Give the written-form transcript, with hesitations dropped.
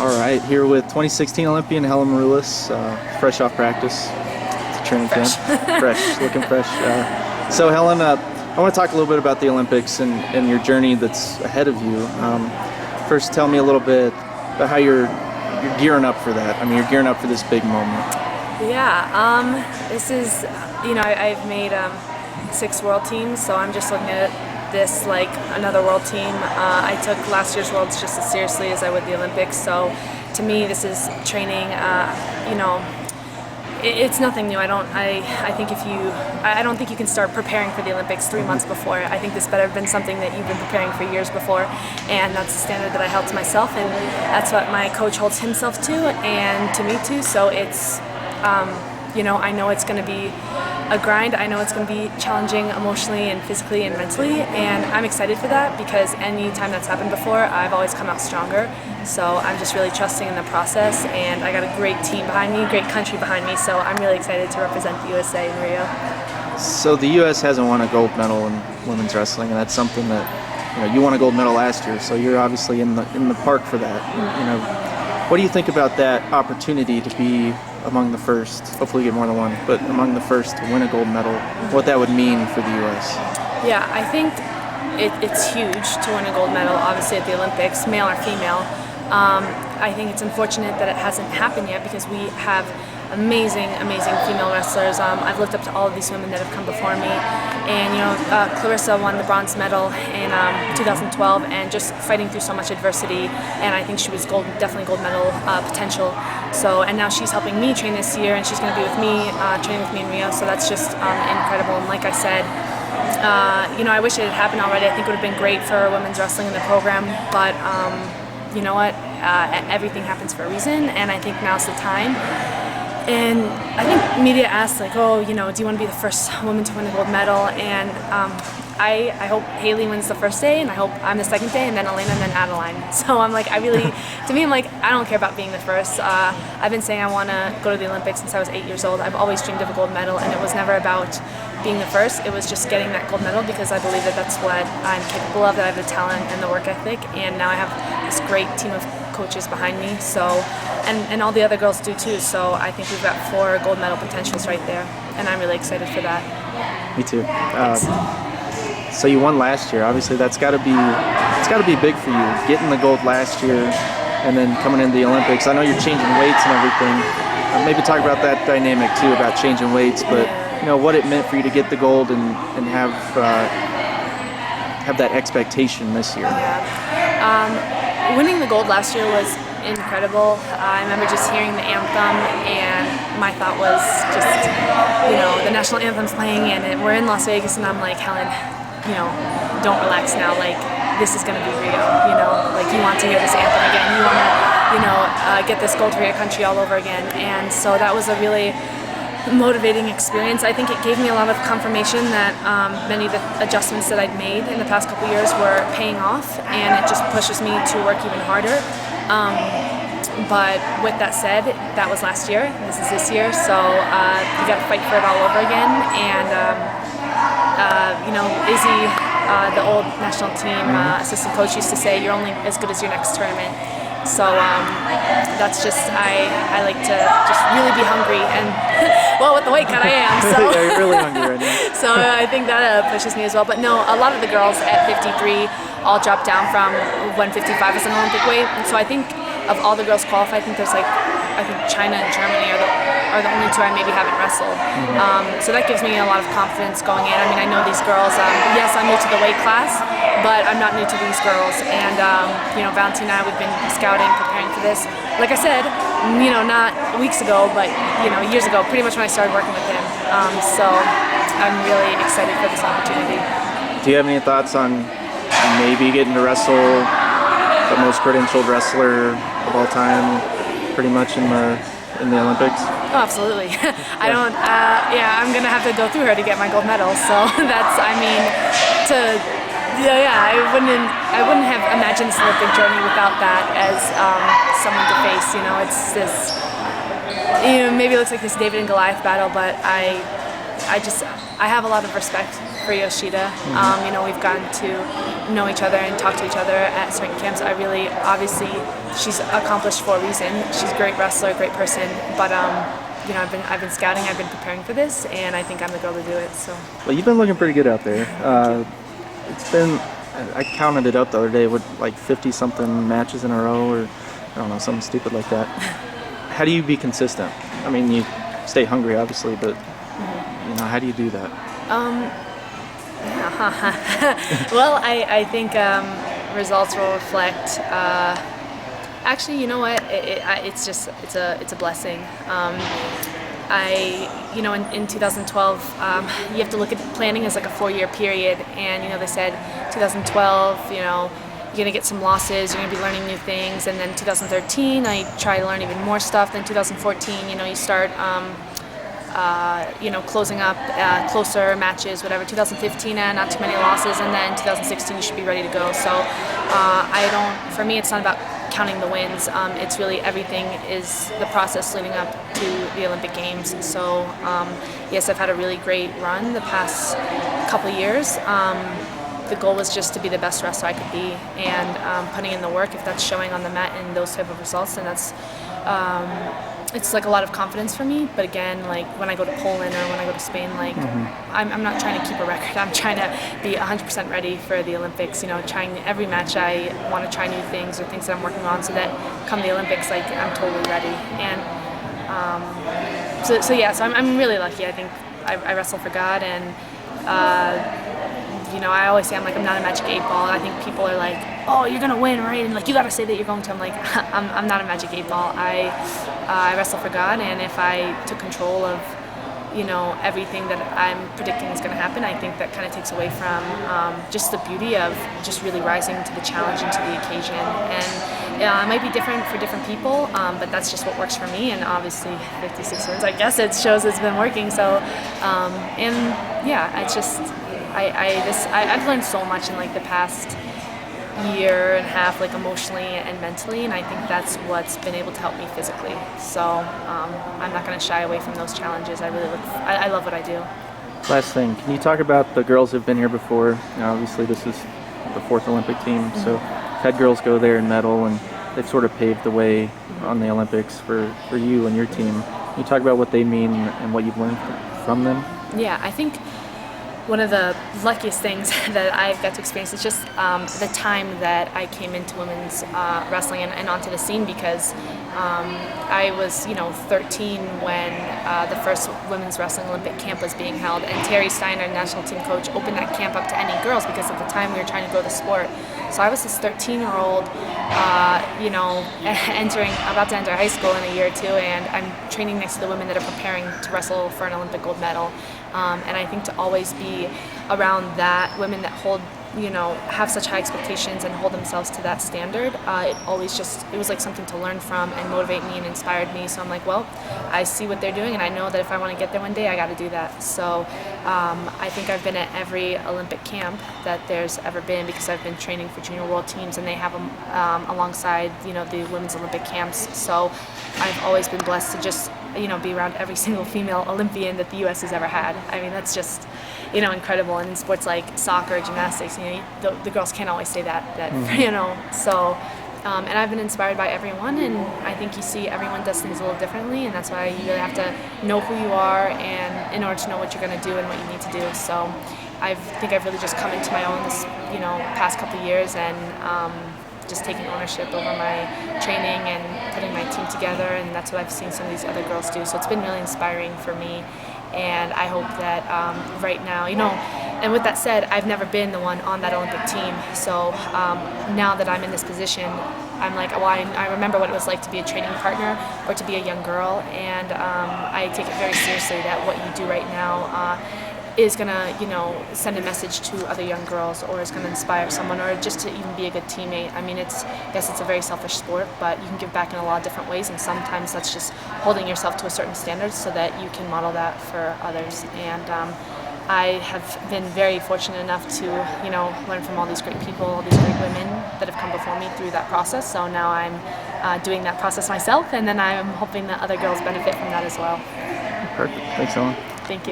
All right, here with 2016 Olympian Helen Maroulis, fresh off practice to training camp. Fresh, looking fresh. So Helen, I want to talk a little bit about the Olympics and your journey that's ahead of you. First, tell me a little bit about how you're gearing up for that. I mean, you're gearing up for this big moment. Yeah, this is, I've made 6 world teams, so I'm just looking at this like another world team. I took last year's Worlds just as seriously as I would the Olympics, so to me this is training. It's nothing new. I don't think you can start preparing for the Olympics 3 months before. I think this better have been something that you've been preparing for years before, and that's the standard that I held to myself, and that's what my coach holds himself to and to me too. So it's I know it's going to be a grind. I know it's going to be challenging emotionally and physically and mentally, and I'm excited for that because any time that's happened before, I've always come out stronger. So I'm just really trusting in the process, and I got a great team behind me, great country behind me, so I'm really excited to represent the USA in Rio. So the U.S. hasn't won a gold medal in women's wrestling, and that's something that you won a gold medal last year, so you're obviously in the park for that. What do you think about that opportunity to be among the first, hopefully get more than one, but among the first to win a gold medal, what that would mean for the U.S.? Yeah, I think it's huge to win a gold medal, obviously at the Olympics, male or female. I think it's unfortunate that it hasn't happened yet because we have amazing female wrestlers. I've looked up to all of these women that have come before me, and Clarissa won the bronze medal in 2012, and just fighting through so much adversity, and I think she was definitely gold medal potential. So, and now she's helping me train this year, and she's going to be with me, training with me in Rio, so that's just incredible. And like I said, I wish it had happened already. I think it would have been great for women's wrestling in the program, but you know what? Everything happens for a reason, and I think now's the time. And I think media asks, like, oh, do you want to be the first woman to win a gold medal? And I hope Haley wins the first day, and I hope I'm the second day, and then Elena, and then Adeline. So I'm like, I don't care about being the first. I've been saying I want to go to the Olympics since I was 8 years old. I've always dreamed of a gold medal, and it was never about being the first. It was just getting that gold medal because I believe that that's what I'm capable of, that I have the talent and the work ethic, and now I have this great team of coaches behind me, so and all the other girls do too, so I think we've got 4 gold medal potentials right there, and I'm really excited for that. Me too. So you won last year. Obviously it's got to be big for you, getting the gold last year and then coming into the Olympics. I know you're changing weights and everything. Maybe talk about that dynamic too, about changing weights, but what it meant for you to get the gold and have that expectation this year. Winning the gold last year was incredible. I remember just hearing the anthem, and my thought was just, the national anthem's playing, and we're in Las Vegas, and I'm like, Helen, don't relax now. Like, this is going to be Rio. Like, you want to hear this anthem again. You want to, get this gold for your country all over again. And so that was a really motivating experience. I think it gave me a lot of confirmation that many of the adjustments that I'd made in the past couple years were paying off, and it just pushes me to work even harder. But with that said, that was last year, this is this year, so you got to fight for it all over again. And Izzy, the old national team assistant coach, used to say, you're only as good as your next tournament. So that's just, I like to just really be hungry, and well, with the weight cut I am, so yeah, you're really hungry right now. So I think that pushes me as well. But no, a lot of the girls at 53 all dropped down from 155 as an Olympic weight, and so I think of all the girls qualified, I think China and Germany are the only 2 I maybe haven't wrestled. So that gives me a lot of confidence going in. I mean, I know these girls. Yes, I'm new to the weight class, but I'm not new to these girls. And Valentina and I, we've been scouting, preparing for this. Like I said, not weeks ago, but years ago, pretty much when I started working with him. So I'm really excited for this opportunity. Do you have any thoughts on maybe getting to wrestle the most credentialed wrestler of all time, pretty much in the Olympics? Oh, absolutely. I'm gonna have to go through her to get my gold medal. So that's, I wouldn't have imagined this Olympic journey without that as someone to face. It's this, maybe it looks like this David and Goliath battle, but I have a lot of respect for Yoshida. You know, we've gotten to know each other and talk to each other at certain camps. Obviously, she's accomplished for a reason. She's a great wrestler, great person, but you know, I've been scouting, I've been preparing for this, and I think I'm the girl to do it. So. Well, you've been looking pretty good out there. It's been, I counted it up the other day with like 50-something matches in a row, or I don't know, something stupid like that. How do you be consistent? I mean, you stay hungry, obviously, but you know, how do you do that? Well, I think results will reflect. Actually, you know what? It's a blessing. You know, in 2012, you have to look at planning as like a 4-year period, and you know, they said 2012, you know, you're gonna get some losses, you're gonna be learning new things, and then 2013, I try to learn even more stuff. Then 2014, you know, you start, you know, closing up closer matches, whatever. 2015, not too many losses, and then 2016, you should be ready to go. So, for me, it's not about counting the wins. It's really everything is the process leading up to the Olympic Games. So, yes, I've had a really great run the past couple years. The goal was just to be the best wrestler I could be, and putting in the work. If that's showing on the mat and those type of results, then that's it's like a lot of confidence for me. But again, like when I go to Poland or when I go to Spain, like I'm not trying to keep a record. I'm trying to be 100% ready for the Olympics. You know, trying every match. I want to try new things or things that I'm working on, so that come the Olympics, like I'm totally ready. And so I'm really lucky. I think I wrestle for God, and you know, I always say I'm not a magic 8-ball. I think people are like, oh, you're gonna win, right? And like, you gotta say that you're going to. I'm like, I'm not a magic 8-ball. I wrestle for God, and if I took control of, you know, everything that I'm predicting is gonna happen, I think that kind of takes away from just the beauty of just really rising to the challenge and to the occasion. And it might be different for different people, but that's just what works for me. And obviously, 56 wins, I guess it shows it's been working. So, and yeah, it's just. I've learned so much in like the past year and a half, like emotionally and mentally, and I think that's what's been able to help me physically. So I'm not going to shy away from those challenges. I love what I do. Last thing, can you talk about the girls who've been here before? You know, obviously, this is the 4th Olympic team, so had girls go there and medal, and they've sort of paved the way on the Olympics for you and your team. Can you talk about what they mean and what you've learned from them? Yeah, I think one of the luckiest things that I've got to experience is just the time that I came into women's wrestling and onto the scene, because I was, you know, 13 when the first women's wrestling Olympic camp was being held, and Terry Steiner, national team coach, opened that camp up to any girls because at the time we were trying to grow the sport. So I was this 13-year-old, you know, about to enter high school in a year or two, and I'm training next to the women that are preparing to wrestle for an Olympic gold medal. And I think to always be around that, women that hold, you know, have such high expectations and hold themselves to that standard, it was like something to learn from and motivate me and inspired me. So I'm like, well, I see what they're doing, and I know that if I want to get there one day, I got to do that. So I think I've been at every Olympic camp that there's ever been, because I've been training for junior world teams, and they have them alongside, you know, the women's Olympic camps. So I've always been blessed to just, you know, be around every single female Olympian that the U.S. has ever had. I mean, that's just, you know, incredible. And in sports like soccer, gymnastics, you know, the girls can't always say that you know. So, and I've been inspired by everyone, and I think you see everyone does things a little differently, and that's why you really have to know who you are, and in order to know what you're going to do and what you need to do. So, I think I've really just come into my own this, you know, past couple of years, and just taking ownership over my training and putting my team together, and that's what I've seen some of these other girls do. So it's been really inspiring for me, and I hope that right now, you know, and with that said, I've never been the one on that Olympic team. So now that I'm in this position, I'm like, well, I remember what it was like to be a training partner or to be a young girl, and I take it very seriously that what you do right now is gonna, you know, send a message to other young girls, or is gonna inspire someone, or just to even be a good teammate. I mean, yes, it's a very selfish sport, but you can give back in a lot of different ways, and sometimes that's just holding yourself to a certain standard so that you can model that for others. And I have been very fortunate enough to, you know, learn from all these great people, all these great women that have come before me through that process. So now I'm doing that process myself, and then I'm hoping that other girls benefit from that as well. Perfect. Thanks, Ellen.